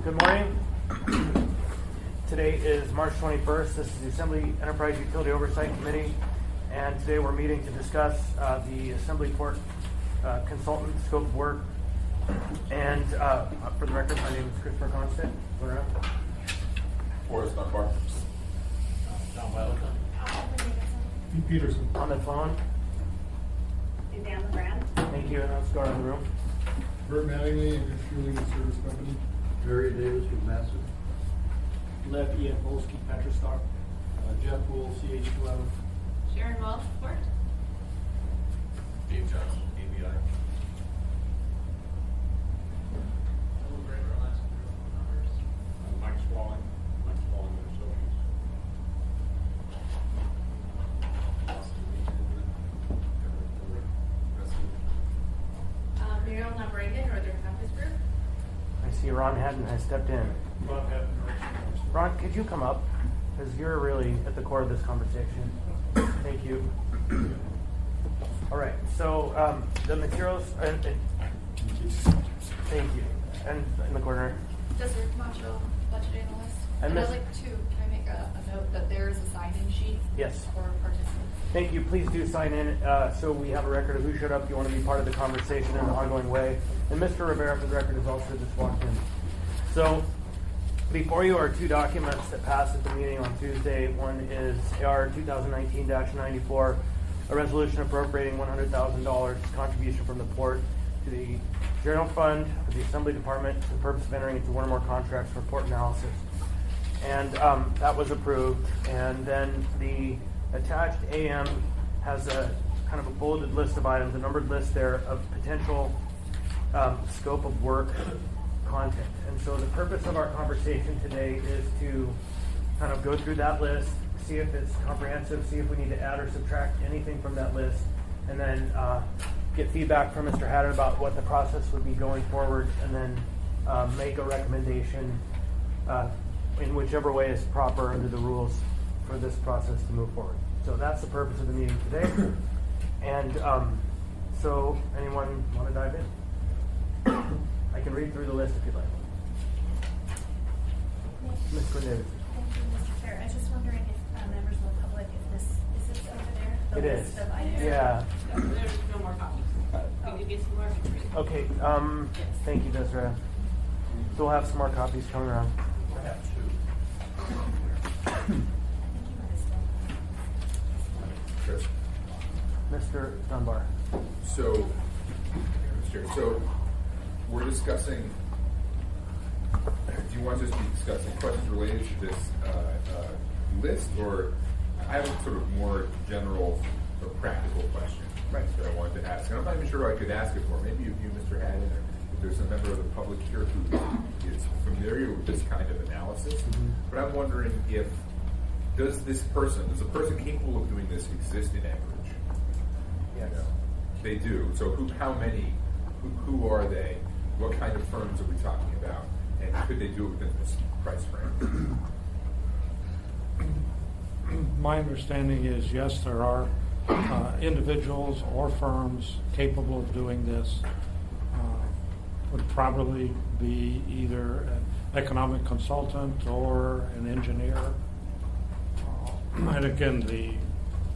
Good morning. Today is March 21st. This is the Assembly Enterprise Utility Oversight Committee, and today we're meeting to discuss the Assembly Port consultant scope of work. And for the record, my name is Christopher Constead. Go around. Forrest Dunbar. John Violet. Pete Peterson. On the phone. Suzanne LeGrand. Thank you, and let's go around the room. Bert Mattingly, and Fueling Service Company. Mary Davis with Massive. Lev Ian Volsky, Petrostock. Jeff Wool, CH11. Sharon Welch, Fort. Dave Johnson, ABI. Mike Swalling, Minnesota. Muriel Nabrega, Northern Compass Group. I see Ron Haddon has stepped in. Ron, could you come up? Because you're really at the core of this conversation. Thank you. All right, so the materials, thank you. And in the corner. Desiree Camacho, budget analyst. And I'd like to, can I make a note that there is a sign-in sheet? Yes. For participants. Thank you. Please do sign in so we have a record of who showed up. You want to be part of the conversation in an ongoing way. And Mr. Rivera, for the record, is also just walked in. So before you are two documents that passed at the meeting on Tuesday. One is AR 2019-94, a resolution appropriating $100,000 contribution from the port to the general fund of the Assembly Department for the purpose of entering into one or more contracts for port analysis. And that was approved. And then the attached AM has a kind of a bulleted list of items, a numbered list there of potential scope of work content. And so the purpose of our conversation today is to kind of go through that list, see if it's comprehensive, see if we need to add or subtract anything from that list, and then get feedback from Mr. Haddon about what the process would be going forward, and then make a recommendation in whichever way is proper under the rules for this process to move forward. So that's the purpose of the meeting today. And so anyone want to dive in? I can read through the list if you'd like. Ms. Cornelius. Thank you, Mr. Chair. I was just wondering if members of the public, if this is this over there? The It list is. of items? Yeah. There's no more copies. We could get some more. Okay. Thank you, Desiree. So we'll have some more copies coming around. I have two. Thank you, Chris. Mr. Dunbar. So, Mr. Chair, so we're discussing, do you want us to be discussing questions related to this list, or I have a sort of more general sort of practical question that I wanted to ask. And I'm not even sure I could ask it for. Maybe you, Mr. Haddon, or if there's a member of the public here who is familiar with this kind of analysis. Mm-hmm. But I'm wondering if, does a person capable of doing this exist in Anchorage? Yes. You know, they do. So how many, who are they? What kind of firms are we talking about? And could they do it within this price frame? My understanding is, yes, there are individuals or firms capable of doing this. Would probably be either an economic consultant or an engineer. And again, the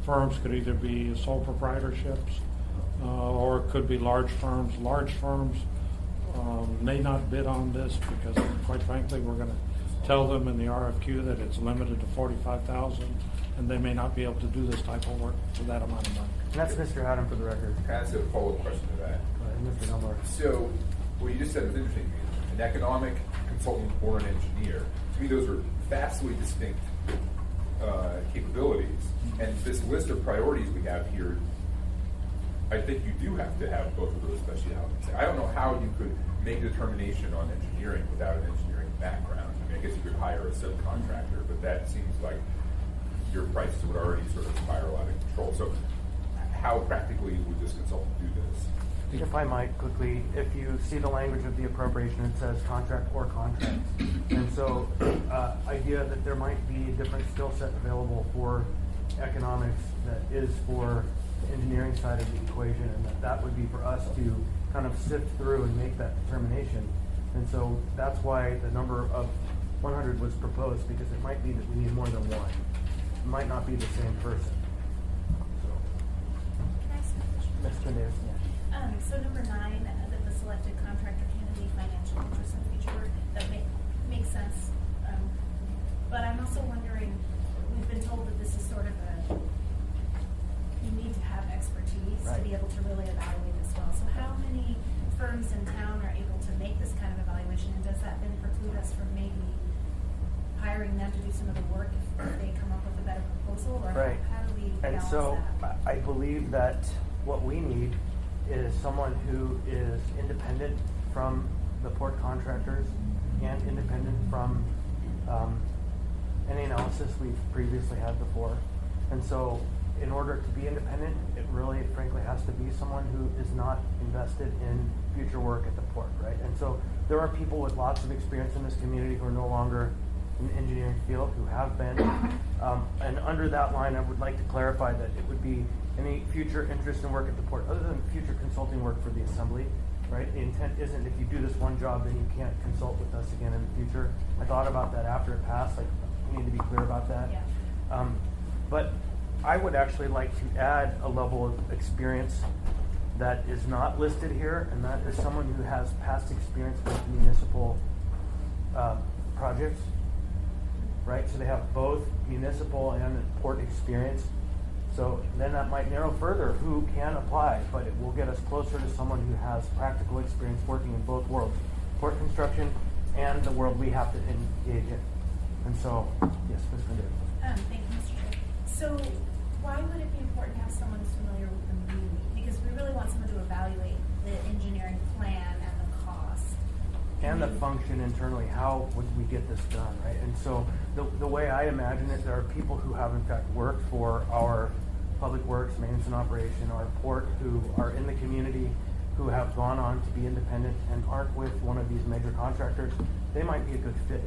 firms could either be sole proprietorships or it could be large firms. Large firms may not bid on this because, quite frankly, we're going to tell them in the RFQ that it's limited to $45,000, and they may not be able to do this type of work for that amount of money. And that's Mr. Haddon for the record. That's a follow-up question to that. Mr. Dunbar. So, what you just said was interesting to me. An economic consultant or an engineer. To me, those are vastly distinct capabilities. And this list of priorities we have here, I think you do have to have both of those specialities. I don't know how you could make a determination on engineering without an engineering background. I mean, I guess you could hire a subcontractor, but that seems like your prices would already sort of spiral out of control. So how practically would this consultant do this? If I might quickly, if you see the language of the appropriation, it says contract or contracts. And so idea that there might be a different skill set available for economics that is for the engineering side of the equation, and that would be for us to kind of sift through and make that determination. And so that's why the number of 100 was proposed, because it might be that we need more than one. It might not be the same person. So, Can I ask a question? Ms. Quindez, So number 9, that the selected contractor can have any financial interest in future work, that makes sense. But I'm also wondering, we've been told that this is sort of you need to have expertise to Right. be able to really evaluate this well. So how many firms in town are able to make this kind of evaluation, and does that then preclude us from maybe hiring them to do some of the work if they come up with a better proposal, or Right. how do we and balance so that? I believe that what we need is someone who is independent from the port contractors and independent from any analysis we've previously had before. And so in order to be independent, it really frankly has to be someone who is not invested in future work at the port, right? And so there are people with lots of experience in this community who are no longer in the engineering field, who have been. And under that line, I would like to clarify that it would be any future interest in work at the port, other than future consulting work for the assembly, right? The intent isn't if you do this one job, then you can't consult with us again in the future. I thought about that after it passed, like, we need to be clear about that. Yeah. But I would actually like to add a level of experience that is not listed here, and that is someone who has past experience with municipal projects, right? So they have both municipal and port experience. So then that might narrow further who can apply, but it will get us closer to someone who has practical experience working in both worlds, port construction and the world we have to engage in. And so, yes, Ms. Quindez. Thank you, Mr. Chair. So why would it be important to have someone who's familiar with the movie? Because we really want someone to evaluate the engineering plan and the cost. And the function internally, how would we get this done, right? And so the way I imagine it, there are people who have in fact worked for our public works, maintenance and operation, our port, who are in the community, who have gone on to be independent and aren't with one of these major contractors. They might be a good fit.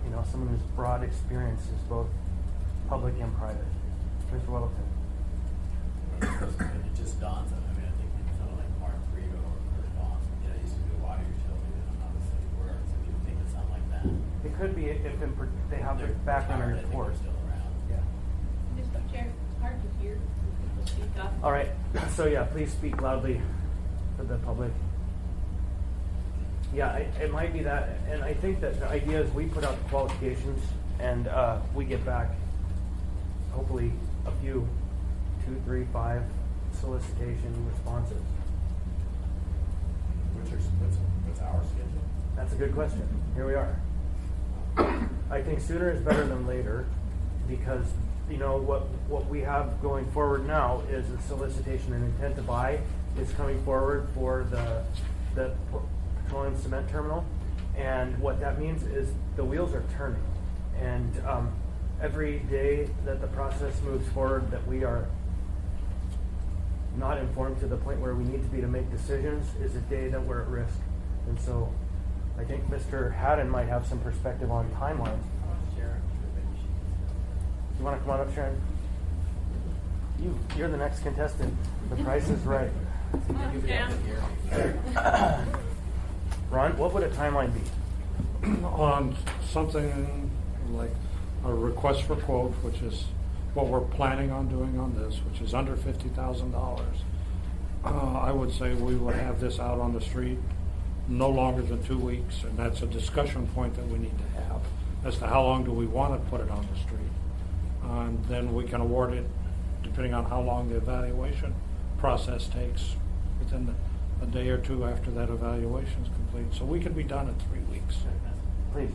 You know, someone whose broad experience is both public and private. Mr. Weddleton. It just dawns on me. I mean, I think someone like Mark Frigo or Dawn, you know, used to be a water utility, and I'm not a city works. I mean, you think it's something like that. It could be if they have a background in I think port. they're still around. Yeah. Mr. Chair, it's hard to hear people speak up. All right, so yeah, please speak loudly for the public. Yeah, it might be that, and I think that the idea is we put out the qualifications and we get back hopefully a few, 2, 3, 5 solicitation responses. What's our schedule? That's a good question. Here we are. I think sooner is better than later, because you know what we have going forward now is a solicitation and intent to buy is coming forward for the petroleum cement terminal, and what that means is the wheels are turning, and every day that the process moves forward that we are not informed to the point where we need to be to make decisions is a day that we're at risk. And so I think Mr. Haddon might have some perspective on timelines. You want to come on up, Sharon? You're the next contestant. The price is right. Ron, what would a timeline be? On something like a request for quote, which is what we're planning on doing on this, which is under $50,000, I would say we would have this out on the street no longer than 2 weeks, and that's a discussion point that we need to have as to how long do we want to put it on the street. And then we can award it depending on how long the evaluation process takes, within a day or two after that evaluation is complete. So we can be done in 3 weeks. Please.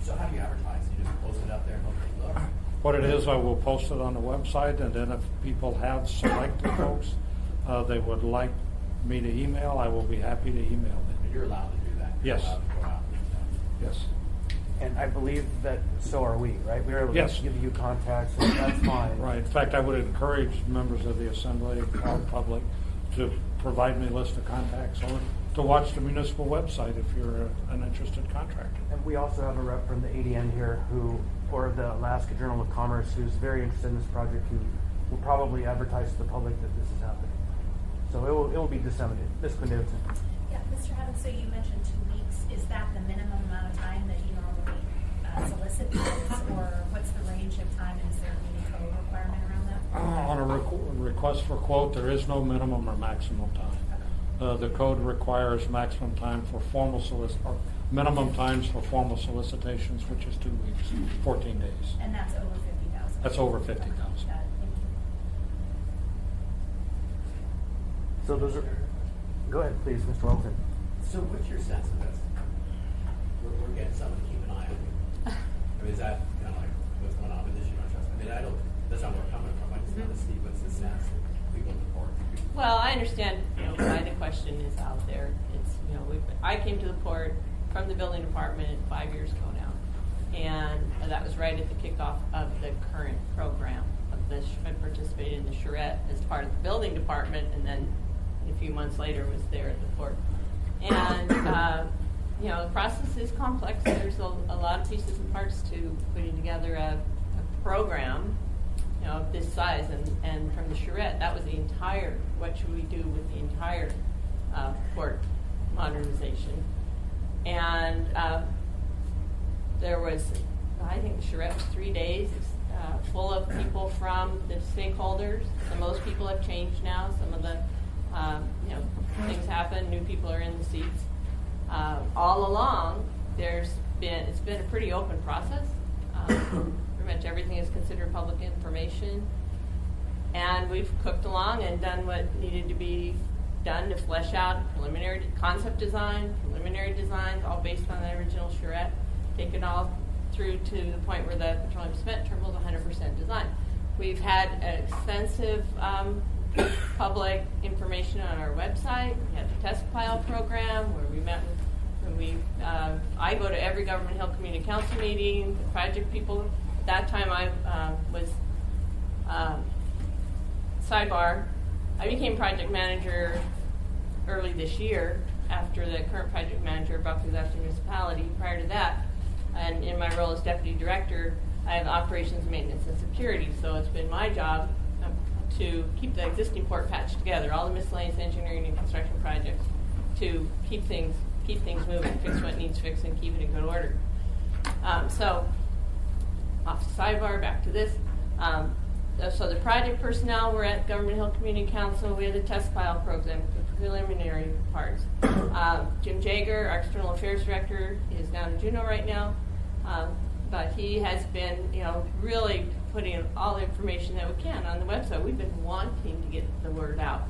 So how do you advertise? You just post it out there and hope they look? What it is, I will post it on the website, and then if people have selected folks they would like me to email, I will be happy to email them. But you're allowed to do that. You're Yes. allowed to go out and do that. Yes. And I believe that so are we, right? We are able Yes. to give you contacts, and that's fine. Right. In fact, I would encourage members of the assembly or public to provide me a list of contacts or to watch the municipal website if you're an interested contractor. And we also have a rep from the ADN here or the Alaska Journal of Commerce, who's very interested in this project, who will probably advertise to the public that this is happening. So it will be disseminated. Ms. Quindez. Yeah, Mr. Haddon, so you mentioned 2 request for quote, there is no minimum or maximum time. The code requires maximum time for formal or minimum times for formal solicitations, which is 2 weeks, 14 days. And that's over 50,000? That's over 50,000. Got it, thank you. So those are, go ahead, please, Mr. Wilson. So what's your sense of this? We're getting someone to keep an eye on you. I mean, is that kind of like what's going on with this? You don't trust? I mean, that's not where I'm coming from. I just want to see what's the sense of people in the port. Well, I understand, why the question is out there. It's, I came to the port from the building department 5 years ago now. And that was right at the kickoff of the current program of this. I participated in the charrette as part of the building department, and then a few months later was there at the port. And, the process is complex. There's a lot of pieces and parts to putting together a program, of this size. And from the charrette, that was the entire, what should we do with the entire port modernization. And there was, I think the charrette was 3 days, full of people from the stakeholders. So most people have changed now. Some of the, things happen, new people are in the seats. All along, it's been a pretty open process. Pretty much everything is considered public information. And we've cooked along and done what needed to be done to flesh out preliminary concept design, preliminary designs, all based on the original charrette, take it all through to the point where the petroleum cement terminal is 100% design. We've had extensive public information on our website. We had the test file program where we met with, I go to every Government Hill Community Council meeting, the project people. At that time I was, sidebar, I became project manager early this year after the current project manager, Buckley, left the municipality. Prior to that, and in my role as deputy director, I have operations, maintenance, and security. So it's been my job to keep the existing port patched together, all the miscellaneous engineering and construction projects, to keep things moving, fix what needs fixing, keep it in good order. So, off the sidebar, back to this. So the project personnel were at Government Hill Community Council. We had the test file program, the preliminary parts. Jim Jager, our external affairs director, is down in Juneau right now. But he has been, really putting all the information that we can on the website. We've been wanting to get the word out.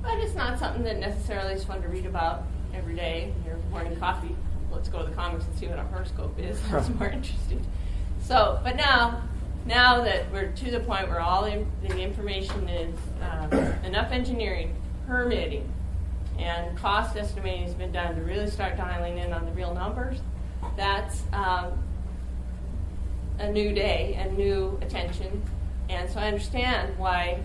But it's not something that necessarily is fun to read about every day in your morning coffee. Let's go to the comics and see what a horoscope is. That's more interesting. So, but now that we're to the point where all the information is enough engineering, permitting, and cost estimating has been done to really start dialing in on the real numbers, that's a new day and new attention. And so I understand why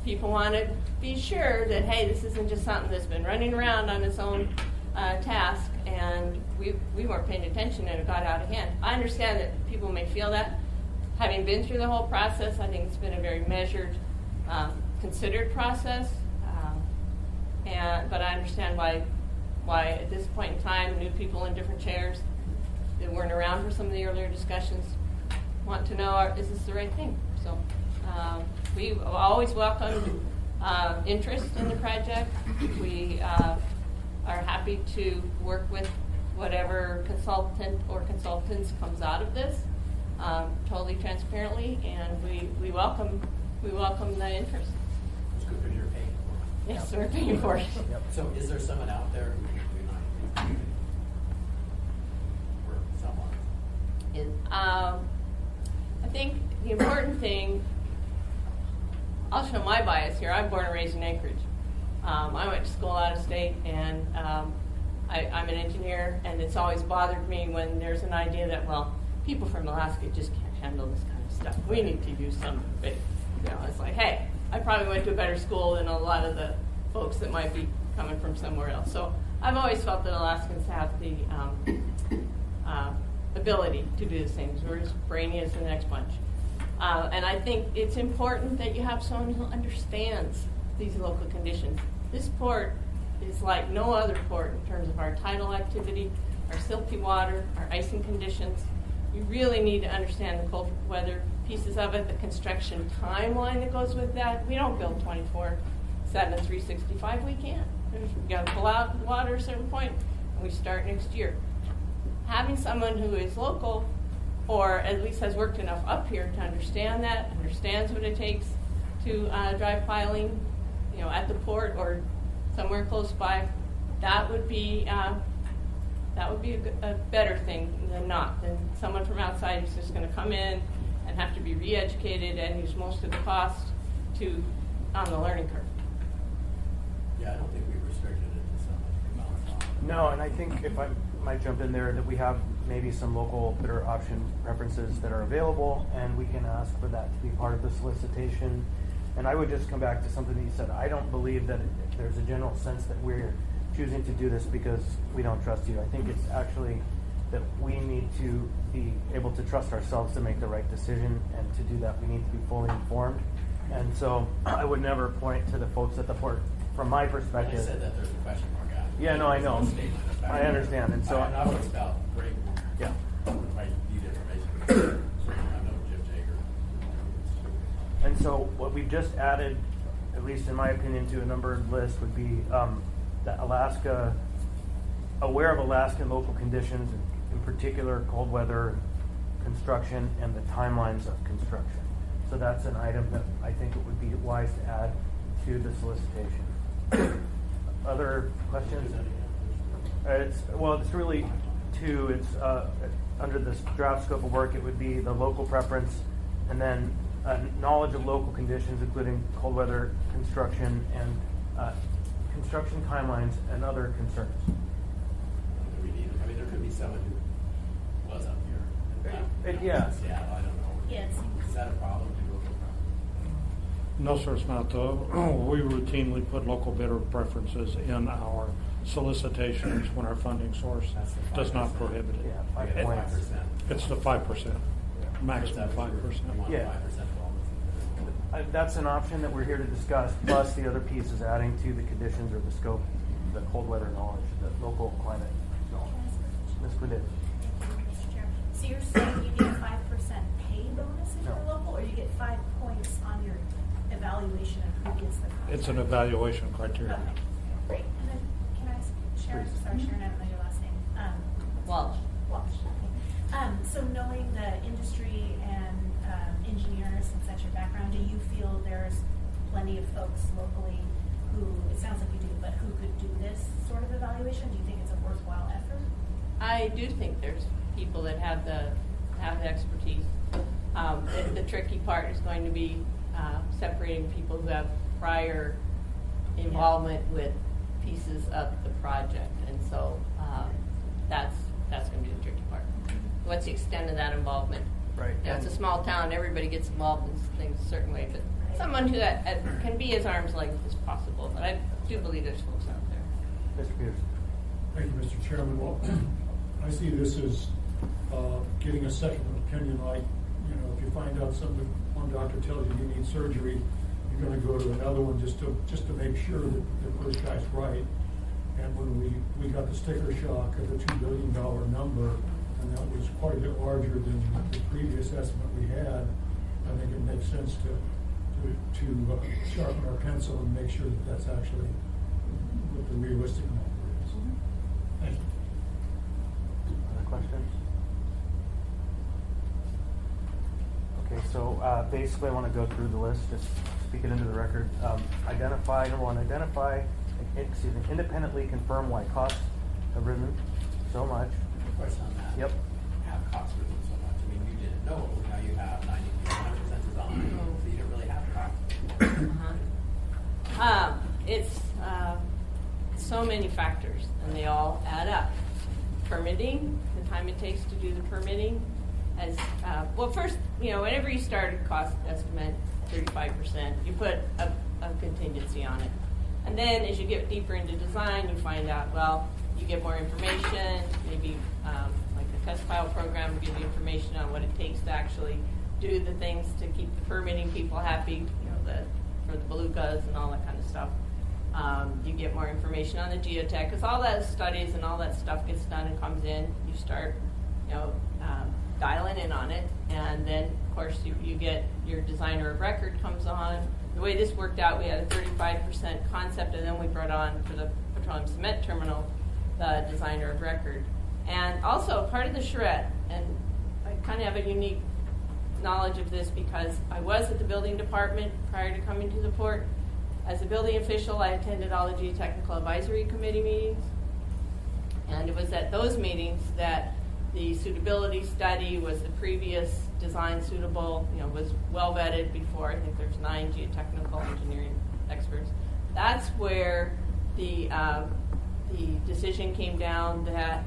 people want to be sure that, hey, this isn't just something that's been running around on its own task, and we weren't paying attention and it got out of hand. I understand that people may feel that. Having been through the whole process, I think it's been a very measured, considered process. But I understand why at this point in time, new people in different chairs that weren't around for some of the earlier discussions want to know, is this the right thing? So we always welcome interest in the project. We are happy to work with whatever consultant or consultants comes out of this, totally transparently, and we welcome the interest. It's good because you're paying for it. Yes, we're paying for it. Yep. So is there someone out there who can do or someone? I think the important thing, I'll show my bias here. I'm born and raised in Anchorage. I went to school out of state, and I'm an engineer, and it's always bothered me when there's an idea that, well, people from Alaska just can't handle this kind of stuff. We need to do something big. It's like, hey, I probably went to a better school than a lot of the folks that might be coming from somewhere else. So I've always felt that Alaskans have the ability to do the same. We're as brainy as the next bunch. And I think it's important that you have someone who understands these local conditions. This port is like no other port in terms of our tidal activity, our silty water, our icing conditions. You really need to understand the cold weather pieces of it, the construction timeline that goes with that. We don't build 24/7, 365. We can't. We've got to pull out the water at a certain point, and we start next year. Having someone who is local, or at least has worked enough up here to understand that, understands what it takes to drive piling, at the port or somewhere close by, that would be a better thing than someone from outside who's just going to come in and have to be re-educated and use most of the cost on the learning curve. Yeah, I don't think we restricted it to some amount of time. No, and I think if I might jump in there, that we have maybe some local bidder option preferences that are available, and we can ask for that to be part of the solicitation. And I would just come back to something that you said. I don't believe that there's a general sense that we're choosing to do this because we don't trust you. I think it's actually that we need to be able to trust ourselves to make the right decision, and to do that we need to be fully informed. And so I would never point to the folks at the port from my perspective. I said that there's a question mark out. Yeah, no, I know. There's a statement of fact. I understand, and so I was about bring yeah. right need information. So I know Jim Jager. And so what we've just added, at least in my opinion, to a numbered list would be that Alaska, aware of Alaskan local conditions, in particular cold weather construction and the timelines of construction. So that's an item that I think it would be wise to add to the solicitation. Other questions? It's really two. It's under this draft scope of work, it would be the local preference, and then knowledge of local conditions, including cold weather construction and construction timelines and other concerns. Do we need, I mean, there could be someone who was up here. And Yeah. Seattle, I don't know. Yeah, it seems. Is that a problem? Do local problem? No, sir, it's not. We routinely put local bidder preferences in our solicitations when our funding source That's the does not 5%. prohibit it. Yeah, 5 Okay, points. 5%. It's the 5%, maximum You 5%. want Yeah. 5% bonus. That's an option that we're here to discuss, plus the other piece is adding to the conditions or the scope, the cold weather knowledge, the local climate knowledge. Ms. Quindit. Mr. Chair. So you're saying you get a 5% pay bonus if No. you're local, or you get 5 points on your evaluation of who gets the contract? It's an evaluation criteria. Okay, great. And then, can I ask Sharon, Please. sorry Sharon, I don't know your last name. Walsh. Walsh, okay. So knowing the industry and engineers and such your background, do you feel there's plenty of folks locally who, it sounds like you do, but who could do this sort of evaluation? Do you think it's a worthwhile effort? I do think there's people that have the expertise. The tricky part is going to be separating people who have prior involvement with pieces of the project, and so that's going to be the tricky part. What's the extent of that involvement? Right. It's a small town; everybody gets involved in things a certain way, but someone who that can be as arm's length as possible. But I do believe there's folks out there. Mr. Peters. Thank you, Mr. Chairman. Well, I see this as getting a second opinion. Like, if you find out one doctor tells you need surgery, you're going to go to another one just to make sure that the first guy's right. And when we got the sticker shock of the $2 billion number, and that was quite a bit larger than the previous estimate we had, I think it makes sense to sharpen our pencil and make sure that that's actually what the realistic number is. Thank you. Other questions? Okay, so basically I want to go through the list, just speak it into the record. Number one, independently confirm why costs have risen so much. Question on that. Yep. Have costs risen so much? I mean, you didn't know. Now you have 90% is on, so you didn't really have costs. It's so many factors, and they all add up. Permitting, the time it takes to do the permitting, as first, whenever you start a cost estimate, 35%, you put a contingency on it, and then as you get deeper into design, you find out, well, you get more information, maybe like the test file program will give you information on what it takes to actually do the things to keep the permitting people happy, for the belugas and all that kind of stuff. You get more information on the geotech, because all that studies and all that stuff gets done and comes in. You start, dialing in on it. And then, of course, you get your designer of record comes on. The way this worked out, we had a 35% concept, and then we brought on for the petroleum cement terminal the designer of record. And also part of the charrette, and I kind of have a unique knowledge of this because I was at the building department prior to coming to the port. As a building official, I attended all the geotechnical advisory committee meetings, and it was at those meetings that the suitability study was the previous design suitable, was well vetted before. I think there's 9 geotechnical engineering experts. That's where the decision came down that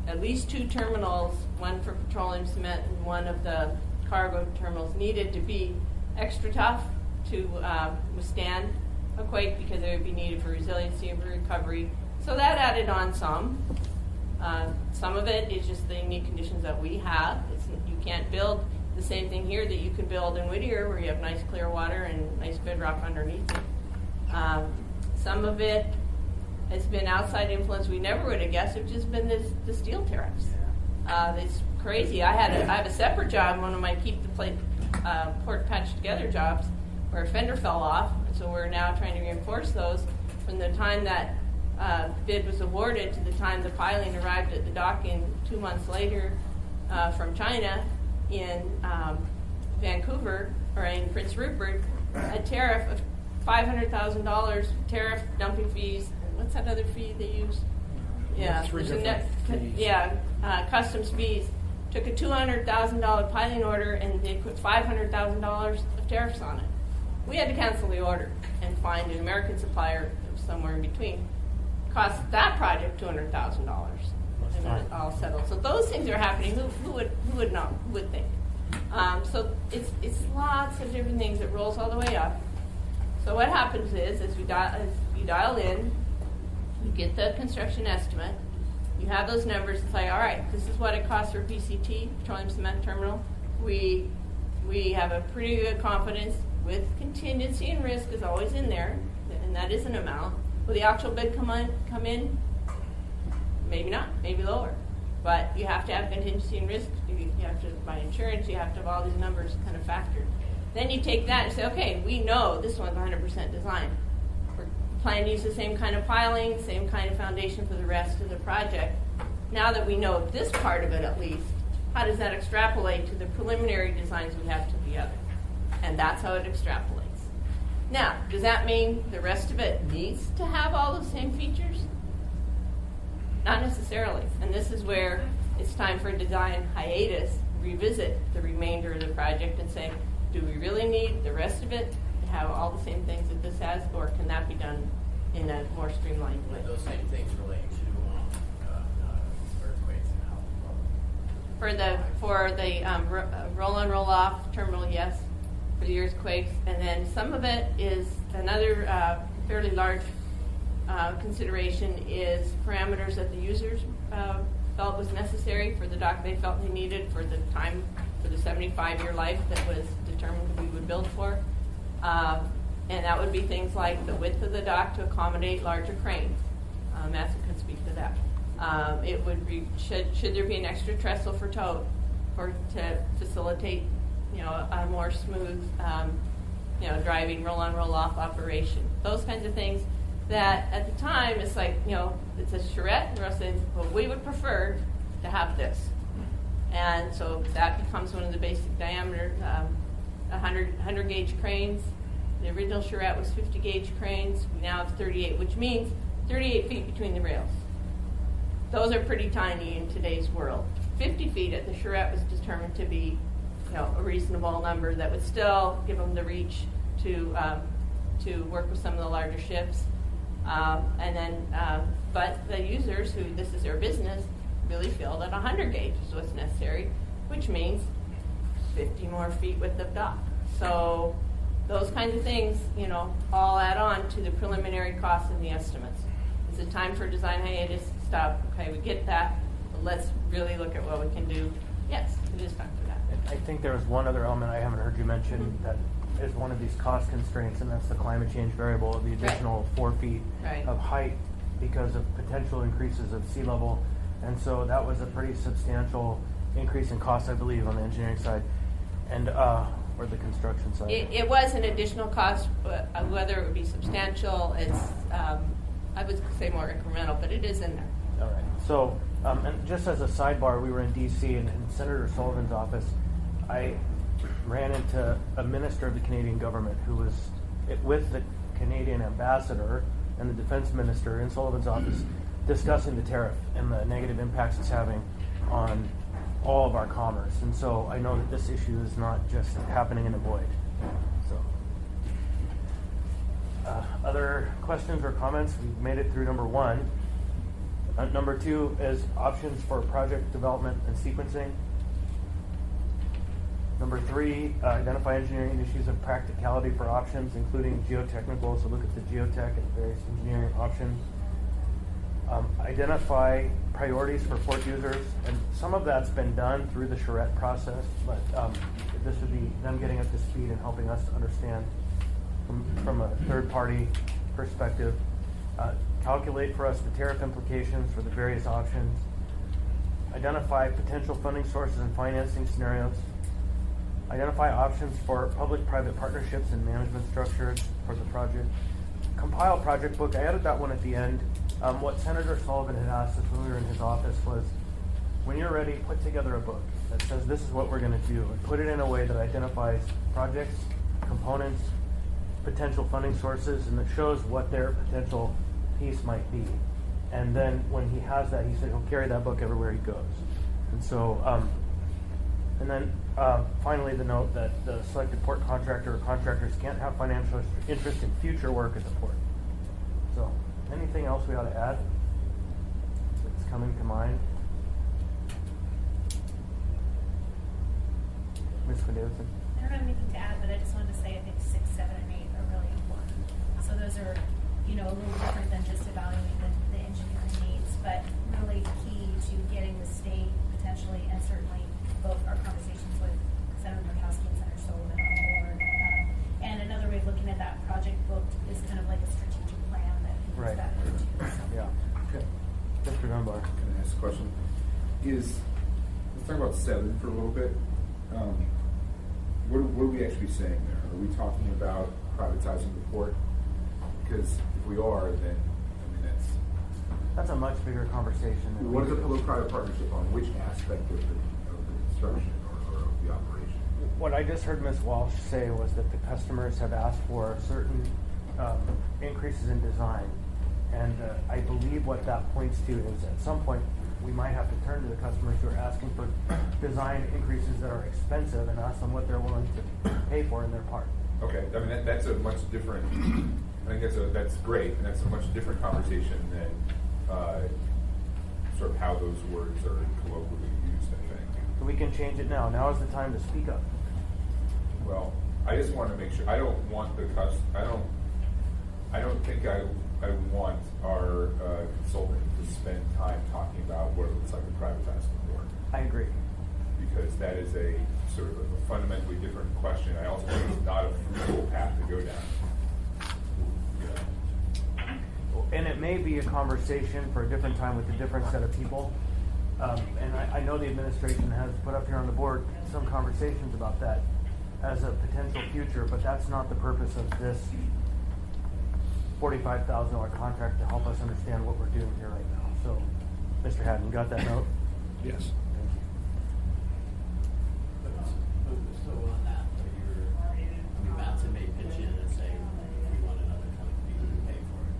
at least 2 terminals, one for petroleum cement and one of the cargo terminals, needed to be extra tough to withstand a quake because they would be needed for resiliency and recovery. So that added on some. Some of it is just the unique conditions that we have. You can't build the same thing here that you can build in Whittier, where you have nice clear water and nice bedrock underneath it. Some of it has been outside influence we never would have guessed. It's just been the steel tariffs. It's crazy. I have a separate job, one of my keep the plate port patch together jobs, where a fender fell off. So we're now trying to reinforce those. From the time that bid was awarded to the time the piling arrived at the dock in 2 months later from China in Vancouver, or in Prince Rupert, a tariff of $500,000, tariff, dumping fees, and what's that other fee they use? Yeah, 3 there's a different fees. customs fees. Took a $200,000 piling order and they put $500,000 of tariffs on it. We had to cancel the order and find an American supplier somewhere in between. Cost that project $200,000, and it all settled. So those things are happening. Who would know? Who would think? So it's lots of different things that rolls all the way up. So what happens is, as you dial in, you get the construction estimate. You have those numbers and say, all right, this is what it costs for PCT, Petroleum Cement Terminal. We have a pretty good confidence with contingency and risk is always in there, and that is an amount. Will the actual bid come in? Maybe not, maybe lower. But you have to have contingency and risk. You have to buy insurance. You have to have all these numbers kind of factored. Then you take that and say, okay, we know this one's 100% design. We're planning to use the same kind of piling, same kind of foundation for the rest of the project. Now that we know this part of it at least, how does that extrapolate to the preliminary designs we have to the other? And that's how it extrapolates. Now, does that mean the rest of it needs to have all the same features? Not necessarily. And this is where it's time for a design hiatus, revisit the remainder of the project and say, do we really need the rest of it to have all the same things that this has, or can that be done in a more streamlined way? Those same things relating to earthquakes and how. For the roll-on, roll-off terminal, yes, for the earthquakes. And then some of it is another fairly large consideration is parameters that the users felt was necessary for the dock they felt they needed for the time, for the 75-year life that was determined we would build for. And that would be things like the width of the dock to accommodate larger cranes. Matthew could speak to that. It would be, should there be an extra trestle for tow to facilitate, a more smooth, driving roll-on, roll-off operation. Those kinds of things that at the time it's like, it's a charrette, and we're saying, well, we would prefer to have this. And so that becomes one of the basic diameter, 100 gauge cranes. The original charrette was 50 gauge cranes. We now have 38, which means 38 feet between the rails. Those are pretty tiny in today's world. 50 feet at the charrette was determined to be, a reasonable number that would still give them the reach to work with some of the larger ships. But the users who this is their business really feel that 100 gauge is what's necessary, which means 50 more feet width of dock. So those kinds of things, all add on to the preliminary costs and the estimates. Is it time for design hiatus? Stop. Okay, we get that, but let's really look at what we can do. Yes, it is time for that. I think there was one other element I haven't heard you mention that is one of these cost constraints, and that's the climate change variable of the additional 4 feet of height because of potential increases of sea level. And so that was a pretty substantial increase in cost, I believe, on the engineering side, and or the construction side. It was an additional cost, but whether it would be substantial, it's, I would say more incremental, but it is in there. All right. So, and just as a sidebar, we were in D.C. and in Senator Sullivan's office. I ran into a minister of the Canadian government who was with the Canadian ambassador and the defense minister in Sullivan's office discussing the tariff and the negative impacts it's having on all of our commerce. And so I know that this issue is not just happening in a void. So, other questions or comments? We've made it through number 1. Number 2 is options for project development and sequencing. Number 3, identify engineering issues of practicality for options, including geotechnical. So look at the geotech and various engineering options. Identify priorities for port users, and some of that's been done through the charrette process, but this would be them getting up to speed and helping us to understand from a third-party perspective. Calculate for us the tariff implications for the various options. Identify potential funding sources and financing scenarios. Identify options for public-private partnerships and management structures for the project. Compile project book. I added that one at the end. What Senator Sullivan had asked us when we were in his office was, when you're ready, put together a book that says this is what we're going to do, and put it in a way that identifies projects, components, potential funding sources, and that shows what their potential piece might be. And then when he has that, he said he'll carry that book everywhere he goes. And so, and then finally the note that the selected port contractor or contractors can't have financial interest in future work at the port. So, anything else we ought to add that's coming to mind? Ms. Quinn Davidson? I don't have anything to add, but I just wanted to say I think 6, 7, and 8 are really important. So those are, a little different than just evaluating the engineering needs, but really key to getting the state potentially, and certainly both our conversations with Senator Murkowski and Senator Sullivan on board. And another way of looking at that project book is kind of like a strategic plan that feeds Right. that into. So. Yeah. Okay. Mr. Dunbar. Can I ask a question? Let's talk about 7 for a little bit. What are we actually saying there? Are we talking about privatizing the port? Because if we are, then That's a much bigger conversation. Than what is a public-private partnership on which aspect of the construction or of the operation? What I just heard Ms. Walsh say was that the customers have asked for certain increases in design. And I believe what that points to is at some point we might have to turn to the customers who are asking for design increases that are expensive and ask them what they're willing to pay for in their part. Okay, I mean that's a much different. I think that's great, and that's a much different conversation than sort of how those words are colloquially used. I think. So we can change it now. Now is the time to speak up. Well, I just want to make sure. I don't want I don't think I want our consultant to spend time talking about what it looks like to privatize the port. I agree. Because that is a sort of a fundamentally different question. I also think it's not a fruitful path to go down. And it may be a conversation for a different time with a different set of people. And I know the administration has put up here on the board some conversations about that as a potential future, but that's not the purpose of this $45,000 contract to help us understand what we're doing here right now. So, Mr. Haddon, you got that note? Yes. Thank you. So on that, Matson may pitch in and say, we want another company to pay for it.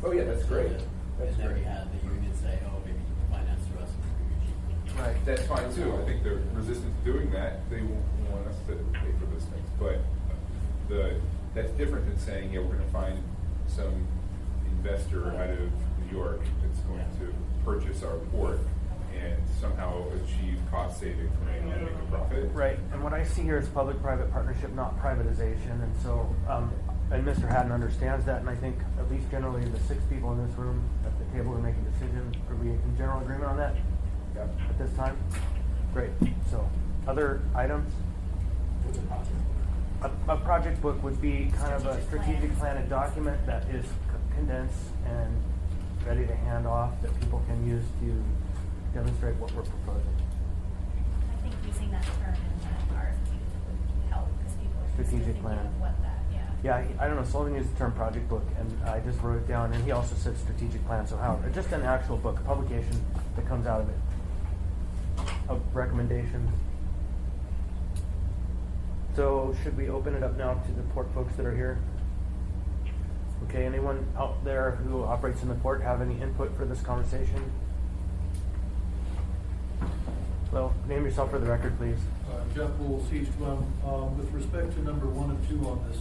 Oh yeah, that's great. That's And then we great. had the union say, oh, maybe you can finance through us. Right. That's fine too. I think they're resistant to doing that. They want us to pay for those things. But that's different than saying, yeah, we're going to find some investor out of New York that's going to purchase our port and somehow achieve cost savings and make a profit. Right, and what I see here is public-private partnership, not privatization, and so, and Mr. Haddon understands that, and I think at least generally the 6 people in this room at the table are making a decision. Are we in general agreement on that? Yeah. At this time? Great, so, other items? What's a project? A project book would be kind of a strategic plan, a document that is condensed and ready to hand off that people can use to demonstrate what we're proposing. think using that term in the RFQ would help, because people are just Strategic thinking plan. of what that, Yeah, I don't know, Sullivan used the term project book, and I just wrote it down, and he also said strategic plan, so how, just an actual book, a publication that comes out of it, of recommendations. So, should we open it up now to the port folks that are here? Okay, anyone out there who operates in the port have any input for this conversation? Well, name yourself for the record, please. Jeff Bull, Siege-Twin. With respect to number 1 and 2 on this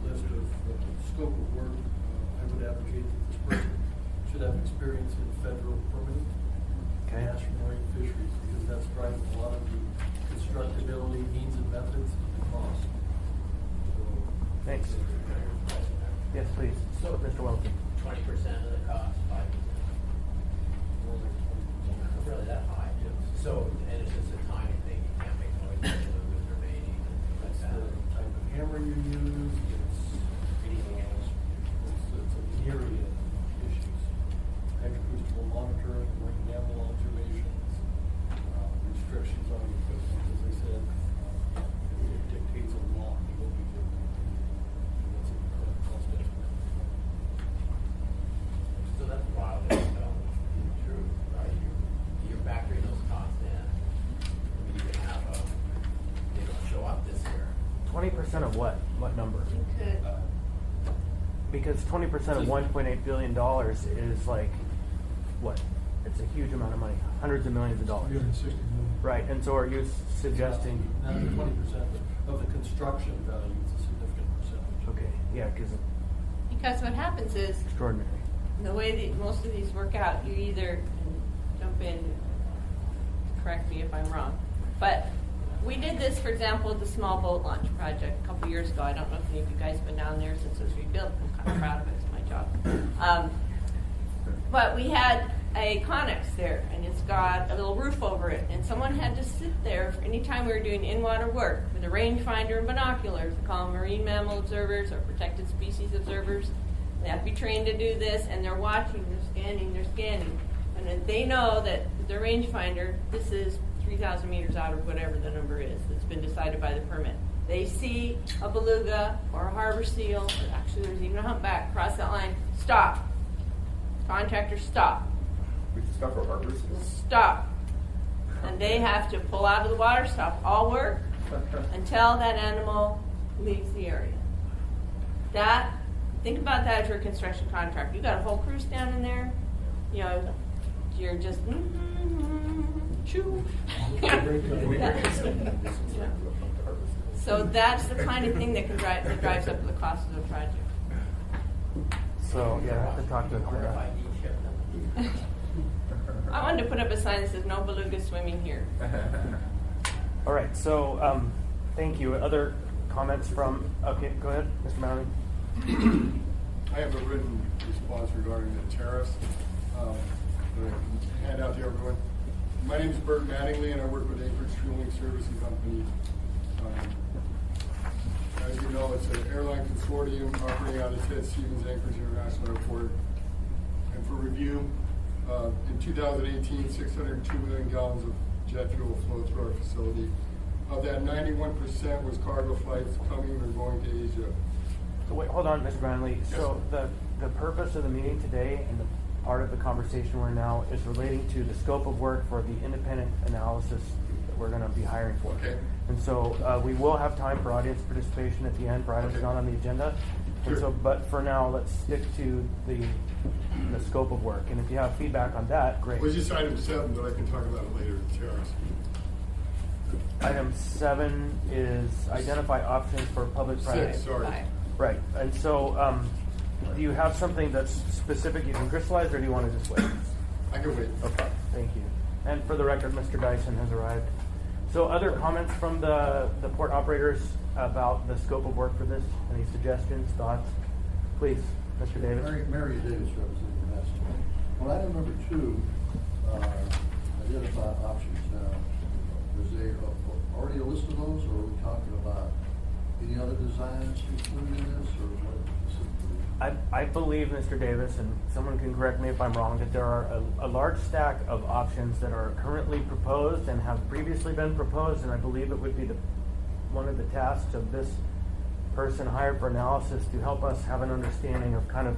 list of scope of work, I would advocate that this person should have experience in federal permitting, Okay. national marine fisheries, because that's driving a lot of the constructability, means and methods, and the cost. So, Thanks. Yes, please. So, Mr. Wellington. 20% of the cost, 5%. Not really that high. So, and it's just a timing thing, you can't make noise with the remaining, and That's like that. the type of hammer you use, it's anything else. It's a myriad of issues. Hydroacoustical monitoring, marine mammal observations, restrictions on equipment, as I said. It dictates a lot of what we do. And that's a current cost estimate. So that's wild, true, right? You're factoring those costs in. I mean, you can have they don't show up this year. 20% of what? What number? You could, Because 20% of $1.8 billion is like, what? It's a huge amount of money, hundreds of millions of dollars. 360 million. Right, and so are you suggesting? Not the 20% of the construction value, it's a significant percentage. Okay, yeah, because Because what happens is, extraordinary. the way that most of these work out, you either jump in, correct me if I'm wrong, but we did this, for example, the small boat launch project a couple years ago. I don't know if any of you guys have been down there since it was rebuilt. I'm kind of proud of it. It's my job. But we had a Connex there, and it's got a little roof over it, and someone had to sit there for any time we were doing in-water work with a rangefinder and binoculars. We call them marine mammal observers or protected species observers. They have to be trained to do this, and they're watching, they're scanning. And then they know that with their rangefinder, this is 3,000 meters out, or whatever the number is that's been decided by the permit. They see a beluga or a harbor seal, or actually there's even a humpback, cross that line, stop. Contractor, stop. We just stop for harbors. Stop. And they have to pull out of the water, stop all work until that animal leaves the area. Think about that as your construction contractor. You got a whole crew standing there, you know, you're just choo. So that's the kind of thing that drives up the cost of the project. So, yeah, I have to talk to him. I wanted to put up a sign that says no beluga swimming here. All right, so thank you. Other comments from, okay, go ahead, Mr. Malley. I have a written response regarding the tariffs that I can hand out to everyone. My name is Bert Mattingly, and I work with Anchorage Fueling Servicing Company. As you know, it's an airline consortium operating out of Ted Stevens Anchorage International Airport. And for review, in 2018, 602 million gallons of jet fuel flowed through our facility. Of that, 91% was cargo flights coming or going to Asia. So wait, hold on, Mr. Manley. So the purpose of the meeting today and the part of the conversation we're now is relating to the scope of work for the independent analysis that we're going to be hiring for. Okay. And so we will have time for audience participation at the end for items not on the agenda. Sure. And so, but for now, let's stick to the scope of work. And if you have feedback on that, great. Well, it's just item 7, but I can talk about it later, the tariffs. Item 7 is identify options for public-private. 6, sorry. Right, and so do you have something that's specific you can crystallize, or do you want to just wait? I can wait. Okay, thank you. And for the record, Mr. Dyson has arrived. So other comments from the port operators about the scope of work for this? Any suggestions, thoughts? Please, Mr. Davis. Mary Davis, representing Master. On item number 2, identify options. Now, is there already a list of those, or are we talking about any other designs included in this, or what specifically? I believe, Mr. Davis, and someone can correct me if I'm wrong, that there are a large stack of options that are currently proposed and have previously been proposed, and I believe it would be one of the tasks of this person hired for analysis to help us have an understanding of kind of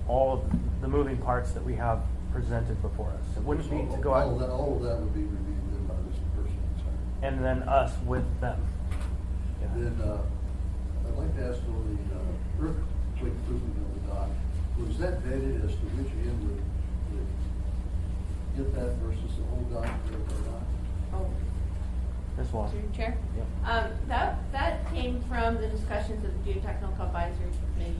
all of the moving parts that we have presented before us. It wouldn't be to go out. All of that would be reviewed then by this person. And then us with them. Yeah. Then, I'd like to ask on the earthquake proofing of the dock, was that vetted as to which end would get that versus the whole dock or not? Oh, Ms. Walsh. through the chair? Yep. That came from the discussions of the Geotechnical Advisory Committee,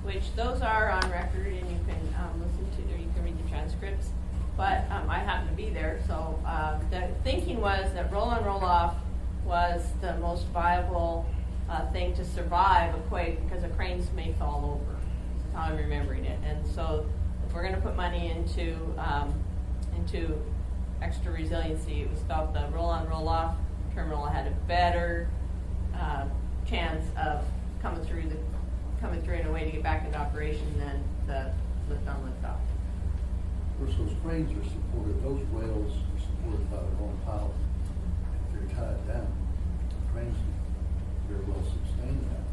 which those are on record and you can listen to, or you can read the transcripts. But I happen to be there, so the thinking was that roll-on, roll-off was the most viable thing to survive a quake because the cranes may fall over. That's how I'm remembering it. And so if we're going to put money into extra resiliency, it was felt the roll-on, roll-off terminal had a better chance of coming through in a way to get back into operation than the lift-on, lift-off. Of course, those cranes are supported, those whales are supported by their own power. If they're tied down, the cranes can very well sustain that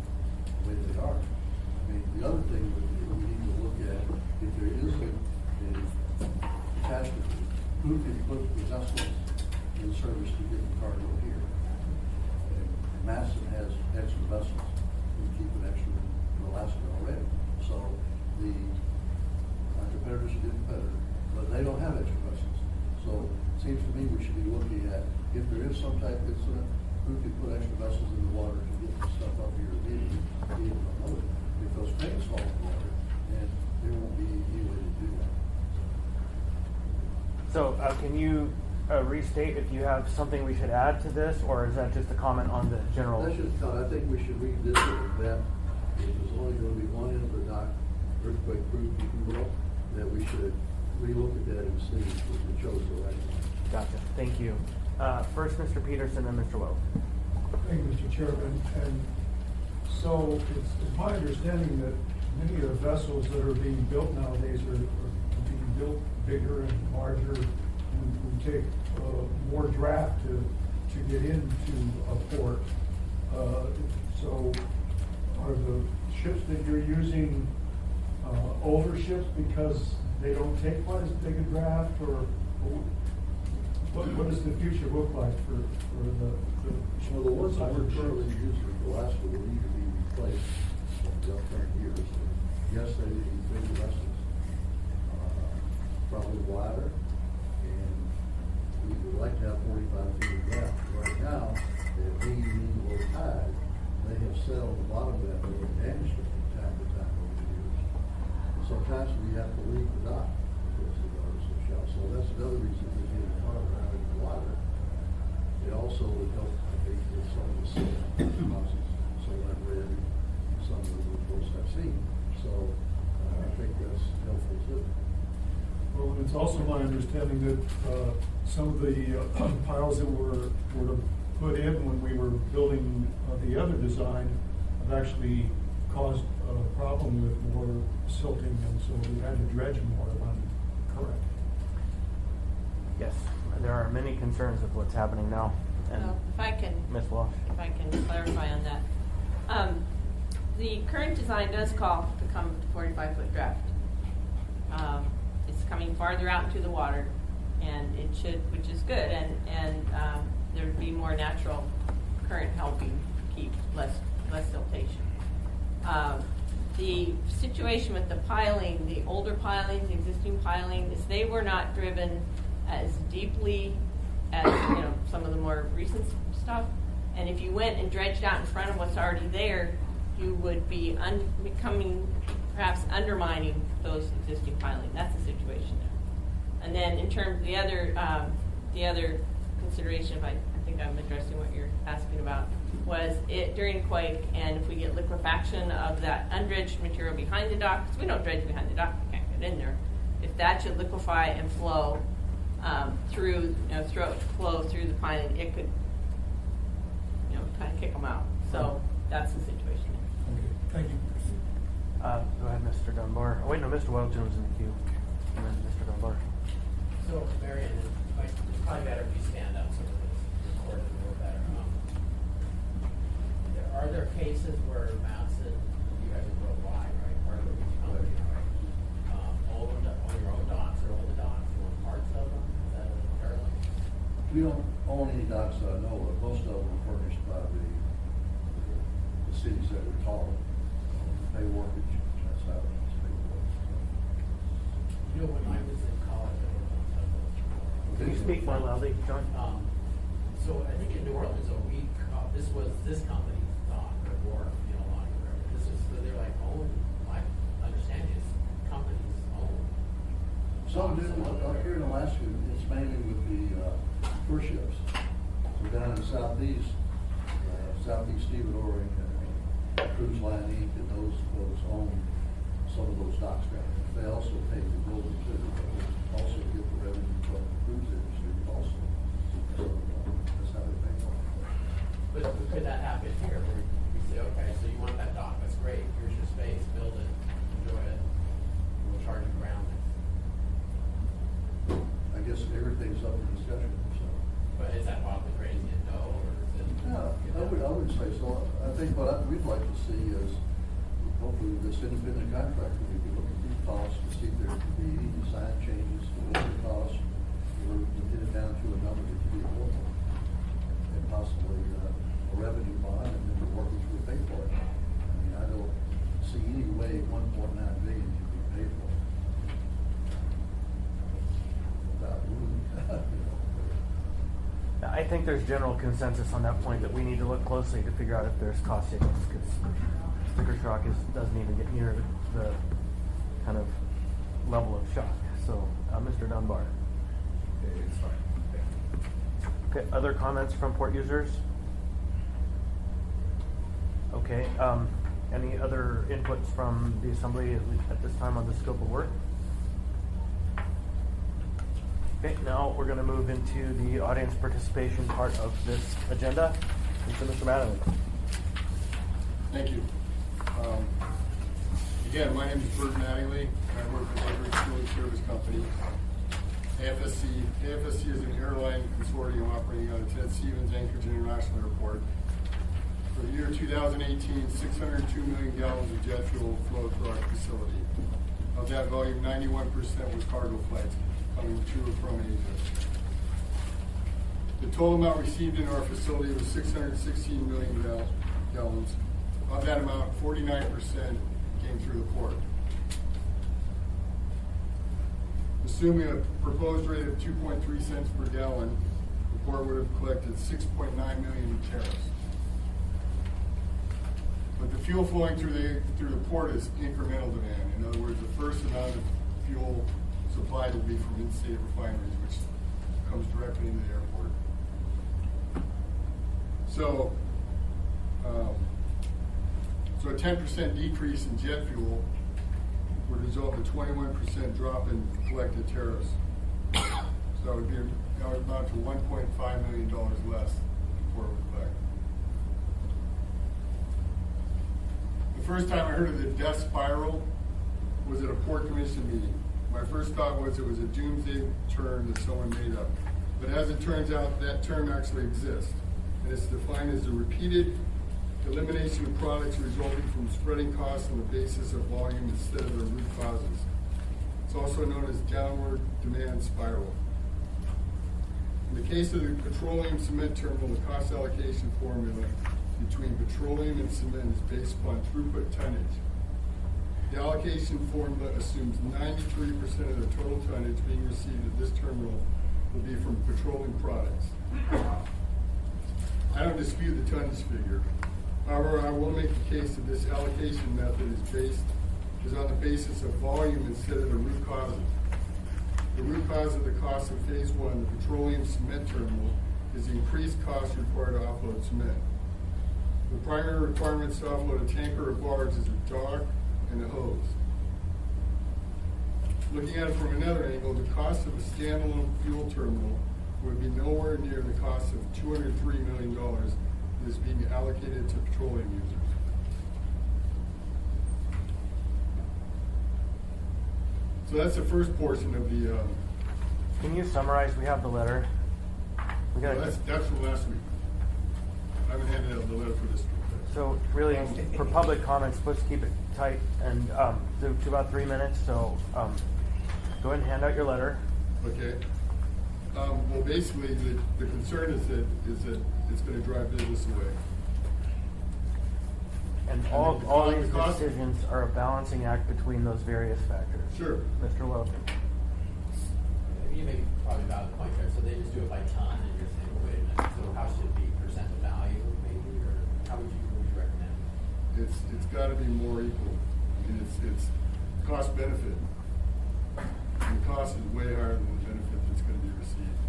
the way they are. I mean, the other thing we need to look at, if there is a catastrophe, who can put the vessels in service to get the cargo here? And Masson has extra vessels. We keep an extra in Alaska already. So our competitors are getting better, but they don't have extra vessels. So it seems to me we should be looking at, if there is some type of incident, who can put extra vessels in the water to get the stuff up here immediately, be able to load it. If those cranes fall in the water, then there won't be any way to do that. So can you restate if you have something we should add to this, or is that just a comment on the general? That's just, I think we should revisit that. If there's only going to be one end of the dock, earthquake proof, if you will, that we should relook at that and see if we chose the right one. Gotcha. Thank you. First, Mr. Peterson, and Mr. Wells. Thank you, Mr. Chairman. And so it's my understanding that many of the vessels that are being built nowadays are being built bigger and larger and take more draft to get into a port. So are the ships that you're using older ships because they don't take quite as big a draft, or what does the future look like for the So the ones that we're currently using in Alaska will need to be replaced in the upcoming years. Yes, they need to be bigger vessels, probably wider, and we would like to have 45 feet of draft. Right now, they're being low tide. They have set on the bottom of that, they were damaged from time to time over the years. Sometimes we have to leave the dock because of the artificial shell. So that's another reason we're getting far around in the water. It also would help, I think, with some of the silt deposits, so that red, some of the reports I've seen. So I think that's helpful too. Well, it's also my understanding that some of the piles that were put in when we were building the other design have actually caused a problem with more silting, and so we had to dredge more, if I'm correct. Yes, there are many concerns with what's happening now. And Well, if I can clarify on that. The current design does call to come to 45-foot draft. It's coming farther out into the water, and it should, which is good, and there would be more natural current helping keep less siltation. The situation with the piling, the older pilings, existing pilings, they were not driven as deeply as some of the more recent stuff. And if you went and dredged out in front of what's already there, you would be perhaps undermining those existing pilings. That's the situation there. And then in terms of the other consideration, I think I'm addressing what you're asking about, was it during quake, and if we get liquefaction of that undredged material behind the dock, because we don't dredge behind the dock, we can't get in there. If that should liquefy and flow through the piling, it could, kind of kick them out. So that's the situation there. Okay, thank you. Go ahead, Mr. Dunbar. Oh, wait, no, Mr. Wellington was in the queue. And then Mr. Dunbar. So, Marion, it's probably better if you stand up so that it's recorded a little better. Are there cases where Matson, you guys are worldwide, right? Part of the company, right? Owned on your own docks or own the docks or parts of them? Is that a parallel? We don't own any docks that I know of. Most of them are furnished by the cities that we call them. Pay workage, that's how it's paid for. You know, when I was in college, I worked on tugboats. Can you speak more loudly, John? So I think in New Orleans, this was this company's dock or wharf, you know, along the river. This is, so they're like owned, my understanding is companies own. Some do, up here in Alaska, it's mainly with the cruise ships. So down in the southeast stevedore and Cruise Line Inc. and those folks own some of those docks down there. They also pay the building too, but they also get the revenue from the cruise industry also. So that's how they pay for it. But could that happen here, where we say, okay, so you want that dock, that's great, here's your space, build it, enjoy it, we'll charge you ground. I guess everything's up for discussion, so. But is that wildly crazy and no, or is it? No, I would say so. I think what we'd like to see is, hopefully this independent contractor, we could look at these costs to see if there could be any design changes to what the cost, or get it down to a number that could be affordable. And possibly a revenue bond, and then the workers would pay for it. I mean, I don't see any way 1.9 billion could be paid for. Without moving, I think there's general consensus on that point that we need to look closely to figure out if there's cost savings, because sticker shock doesn't even get near the kind of level of shock. So, Mr. Dunbar. It's fine. Thank you. Okay, other comments from port users? Okay, any other inputs from the assembly at this time on the scope of work? Okay, now we're going to move into the audience participation part of this agenda. So, Mr. Madden. Thank you. Again, my name is Bert Mattingly, and I work for Oversight Service Company. AFSC is an airline consortium operating out of Ted Stevens Anchorage International Airport. For the year 2018, 602 million gallons of jet fuel flowed through our facility. Of that volume, 91% was cargo flights coming to or from Asia. The total amount received in our facility was 616 million gallons. Of that amount, 49% came through the port. Assuming a proposed rate of 2.3 cents per gallon, the port would have collected 6.9 million in tariffs. But the fuel flowing through the port is incremental demand. In other words, the first amount of fuel supplied will be from in-state refineries, which comes directly into the airport. So a 10% decrease in jet fuel would result in a 21% drop in collected tariffs. So that would amount to $1.5 million less the port would collect. The first time I heard of the death spiral was at a port commission meeting. My first thought was it was a doomsday term that someone made up. But as it turns out, that term actually exists. And it's defined as the repeated elimination of products resulting from spreading costs on the basis of volume instead of their root causes. It's also known as downward demand spiral. In the case of the petroleum cement terminal, the cost allocation formula between petroleum and cement is based upon throughput tonnage. The allocation formula assumes 93% of the total tonnage being received at this terminal will be from petroleum products. I don't dispute the tonnage figure. However, I will make the case that this allocation method is on the basis of volume instead of the root causes. The root cause of the cost of phase one, the petroleum cement terminal, is the increased cost required to offload cement. The primary requirements to offload a tanker or barge is a dock and a hose. Looking at it from another angle, the cost of a standalone fuel terminal would be nowhere near the cost of $203 million that is being allocated to petroleum users. So that's the first portion of the, Can you summarize? We have the letter. We got that's from last week. I haven't handed out the letter for this. So really, for public comments, let's keep it tight and do to about 3 minutes. So go ahead and hand out your letter. Okay. Well, basically, the concern is that it's going to drive business away. And all these decisions are a balancing act between those various factors. Sure. Mr. Logan. You make probably valid point there. So they just do it by ton, and you're saying, wait a minute. So how should it be percent of value, maybe, or how would you recommend? It's got to be more equal. I mean, it's cost benefit. And the cost is way higher than the benefit that's going to be received.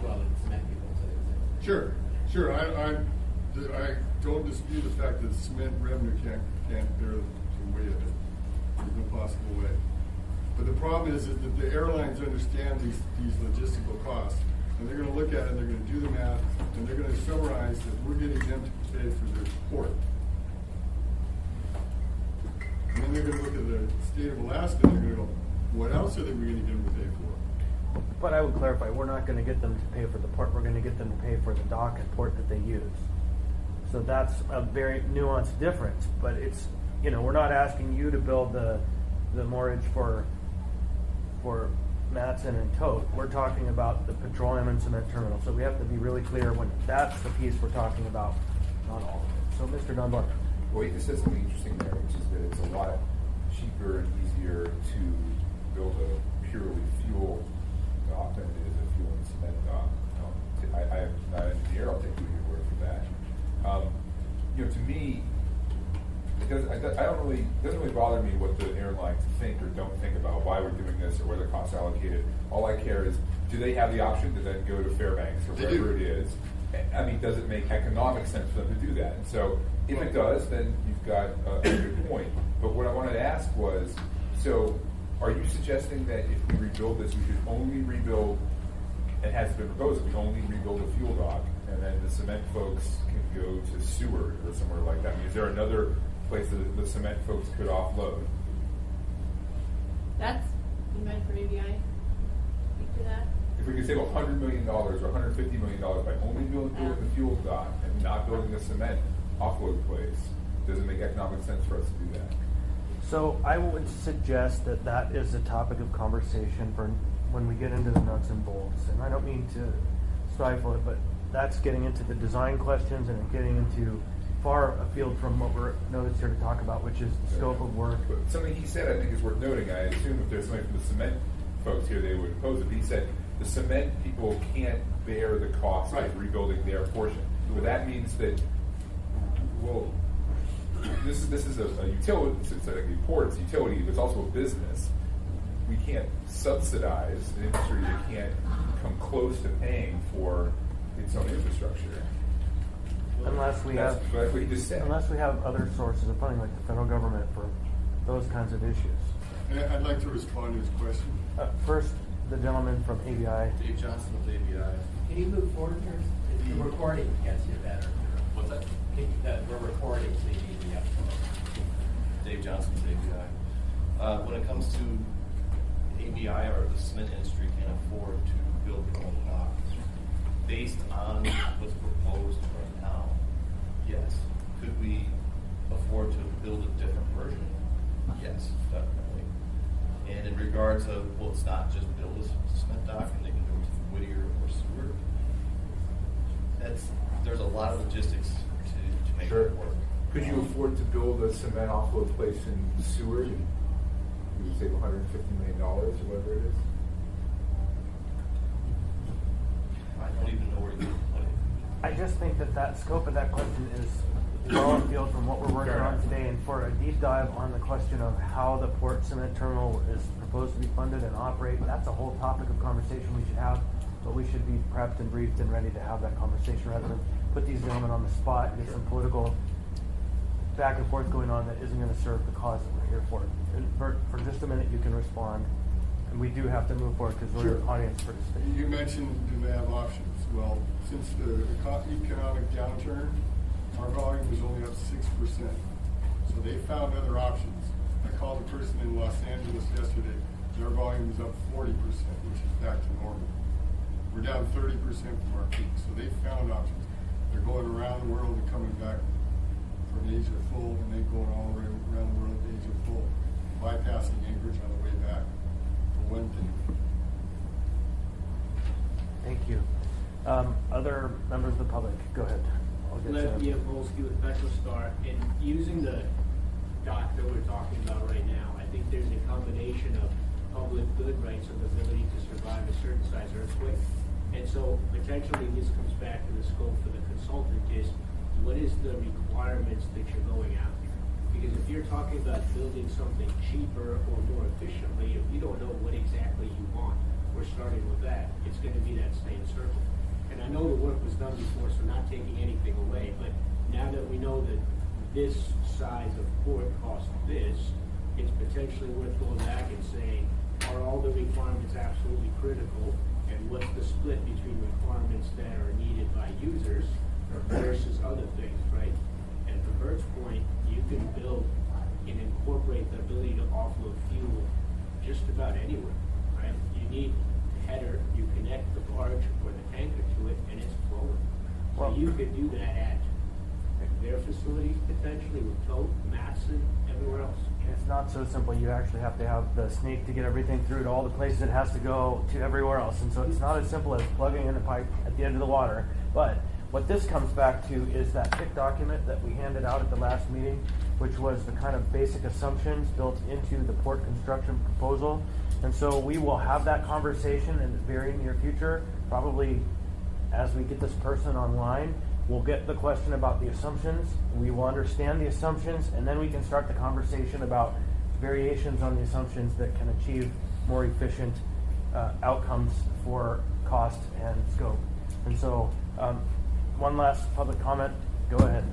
Well, the cement people say the same thing. Sure. I don't dispute the fact that cement revenue can't bear the weight of it. There's no possible way. But the problem is that the airlines understand these logistical costs, and they're going to look at it, and they're going to do the math, and they're going to summarize that we're getting them to pay for their port. And then they're going to look at the state of Alaska, and they're going to go, what else are they going to get them to pay for? But I would clarify, we're not going to get them to pay for the port. We're going to get them to pay for the dock and port that they use. So that's a very nuanced difference. But it's, we're not asking you to build the mortgage for Matson and Tote. We're talking about the petroleum and cement terminal. So we have to be really clear when that's the piece we're talking about, not all of it. So Mr. Dunbar. Well, you just said something interesting there, which is that it's a lot cheaper and easier to build a purely fuel dock than it is a fuel and cement dock. I'm not an engineer, I'll take your word for that. To me, it doesn't really bother me what the airlines think or don't think about why we're doing this or where the costs are allocated. All I care is, do they have the option to then go to Fairbanks or wherever it is? I mean, does it make economic sense for them to do that? And so, if it does, then you've got a good point. But what I wanted to ask was, so are you suggesting that if we rebuild this, we should only rebuild, and has been proposed, we only rebuild a fuel dock, and then the cement folks can go to Seward or somewhere like that? I mean, is there another place that the cement folks could offload? That's, you meant for ABI? Speak to that? If we could save $100 million or $150 million by only building the fuel dock and not building the cement offload place, does it make economic sense for us to do that? So I would suggest that is a topic of conversation for when we get into the nuts and bolts. And I don't mean to stifle it, but that's getting into the design questions and getting into far afield from what we're noticed here to talk about, which is the scope of work. But something he said I think is worth noting. I assume if there's somebody from the cement folks here, they would oppose it. He said the cement people can't bear the cost of rebuilding their portion. But that means that, well, this is a utility. It's like a port, it's a utility, but it's also a business. We can't subsidize an industry that can't come close to paying for its own infrastructure. Unless we have, that's what he just said. Unless we have other sources of funding, like the federal government, for those kinds of issues. And I'd like to respond to his question. First, the gentleman from ABI. Dave Johnson with ABI. Can you move forward here? The recording gets you better. What's that? We're recording, so you need the Dave Johnson with ABI. When it comes to ABI or the cement industry can afford to build their own dock, based on what's proposed right now, yes. Could we afford to build a different version? Yes, definitely. And in regards of, well, it's not just build a cement dock and they can go to Whittier or Seward. There's a lot of logistics to make it work. Could you afford to build a cement offload place in Seward? You would save $150 million or whatever it is. I don't even know where you would put it. I just think that scope of that question is well afield from what we're working on today, and for a deep dive on the question of how the port cement terminal is proposed to be funded and operate, that's a whole topic of conversation we should have, but we should be prepped and briefed and ready to have that conversation rather than put these gentlemen on the spot and get some political back and forth going on that isn't going to serve the cause that we're here for. And for just a minute, you can respond, and we do have to move forward because we're an audience participation. You mentioned, do they have options? Well, since the economic downturn, our volume was only up 6%. So they found other options. I called a person in Los Angeles yesterday. Their volume is up 40%, which is back to normal. We're down 30% from our peak, so they found options. They're going around the world and coming back from Asia full, and then going all the way around the world to Asia full, bypassing Anchorage on the way back, for one thing. Thank you. Other members of the public, go ahead. I'll get Lev to Yavolsky with PetroStar, and using the dock that we're talking about right now, I think there's a combination of public good rights of ability to survive a certain size earthquake. And so potentially this comes back to the scope for the consultant is, what is the requirements that you're going after? Because if you're talking about building something cheaper or more efficiently, if you don't know what exactly you want, we're starting with that, it's gonna be that same circle. And I know the work was done before, so not taking anything away, but now that we know that this size of port costs this, it's potentially worth going back and saying, are all the requirements absolutely critical? And what's the split between requirements that are needed by users versus other things, right? And to Bert's point, you can build and incorporate the ability to offload fuel just about anywhere, right? You need a header, you connect the barge or the tanker to it, and it's flowing. So Well- you could do that at their facilities potentially with Tote, Matson, everywhere else. It's not so simple. You actually have to have the snake to get everything through to all the places it has to go to everywhere else. And so it's not as simple as plugging in a pipe at the end of the water. But what this comes back to is that TIC document that we handed out at the last meeting, which was the kind of basic assumptions built into the port construction proposal. And so we will have that conversation in the very near future, probably as we get this person online. We'll get the question about the assumptions, we will understand the assumptions, and then we can start the conversation about variations on the assumptions that can achieve more efficient outcomes for cost and scope. And so, one last public comment, go ahead.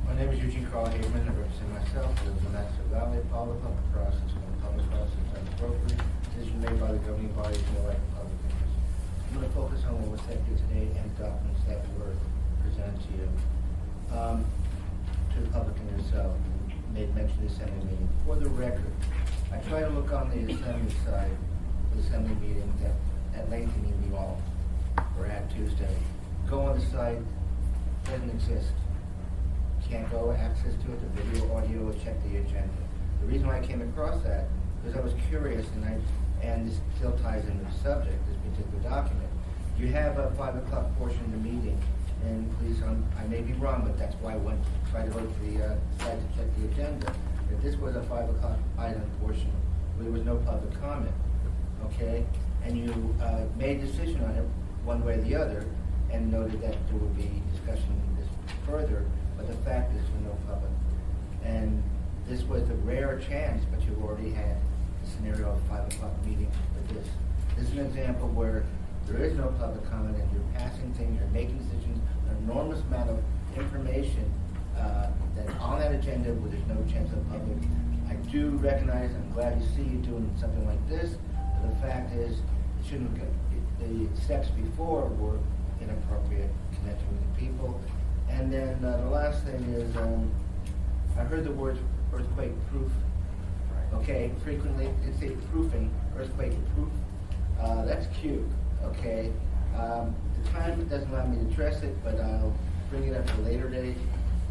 My name is Eugene Carl Hageman. I represent myself as the Nassau Valley. Follow the public process. When the public process is appropriate, decision made by the governing body is no right of public interest. I'm going to focus on what was said here today and documents that were presented to you. To the public and yourself, you made mention of the assembly meeting. For the record, I try to look on the assembly side of the assembly meeting that lengthy meeting we all were at Tuesday. Go on the site, doesn't exist. Can't go access to it, the video, audio, check the agenda. The reason why I came across that, because I was curious, and this still ties into the subject, this particular document. You have a 5 o'clock portion of the meeting, and please, I may be wrong, but that's why I went to try to go to the site to check the agenda. If this was a 5 o'clock item portion, there was no public comment, okay? And you made a decision on it one way or the other, and noted that there would be discussion of this further, but the fact is there's no public. And this was a rare chance, but you've already had the scenario of 5 o'clock meeting for this. This is an example where there is no public comment and you're passing things, you're making decisions, an enormous amount of information that's on that agenda where there's no chance of public. I do recognize, I'm glad to see you doing something like this, but the fact is, it shouldn't, the steps before were inappropriate, connecting with the people. And then the last thing is, I heard the words earthquake proof. Okay, frequently it's a proofing, earthquake proof. That's cute, okay? The time doesn't allow me to address it, but I'll bring it up at a later date.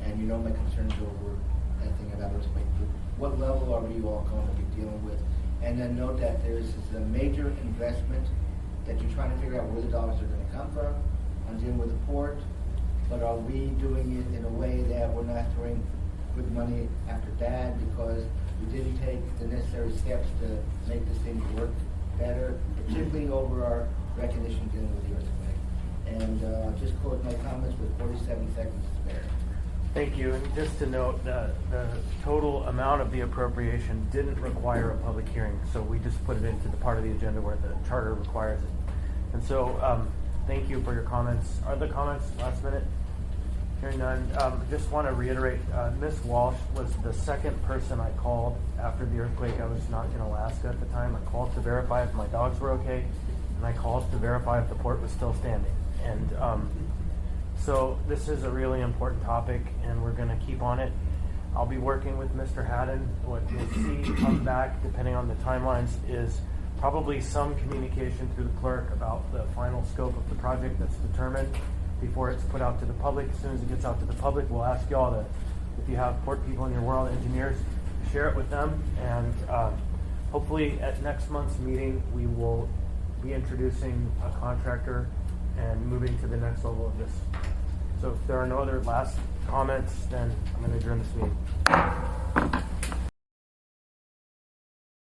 And you know my concerns over that thing about earthquake proof. What level are we all going to be dealing with? And then note that there's a major investment that you're trying to figure out where the dollars are going to come from on dealing with the port. But are we doing it in a way that we're not throwing good money after bad because we didn't take the necessary steps to make this thing work better, particularly over our recognition dealing with the earthquake? And just close my comments with 47 seconds to spare. Thank you. And just to note, the total amount of the appropriation didn't require a public hearing, so we just put it into the part of the agenda where the charter requires it. And so, thank you for your comments. Are there comments last minute? Hearing none. Just want to reiterate, Ms. Walsh was the second person I called after the earthquake. I was not in Alaska at the time. I called to verify if my dogs were okay, and I called to verify if the port was still standing. And so this is a really important topic, and we're going to keep on it. I'll be working with Mr. Haddon. What you'll see come back, depending on the timelines, is probably some communication through the clerk about the final scope of the project that's determined before it's put out to the public. As soon as it gets out to the public, we'll ask y'all to, if you have port people in your world, engineers, share it with them. And hopefully at next month's meeting, we will be introducing a contractor and moving to the next level of this. So if there are no other last comments, then I'm going to adjourn this meeting.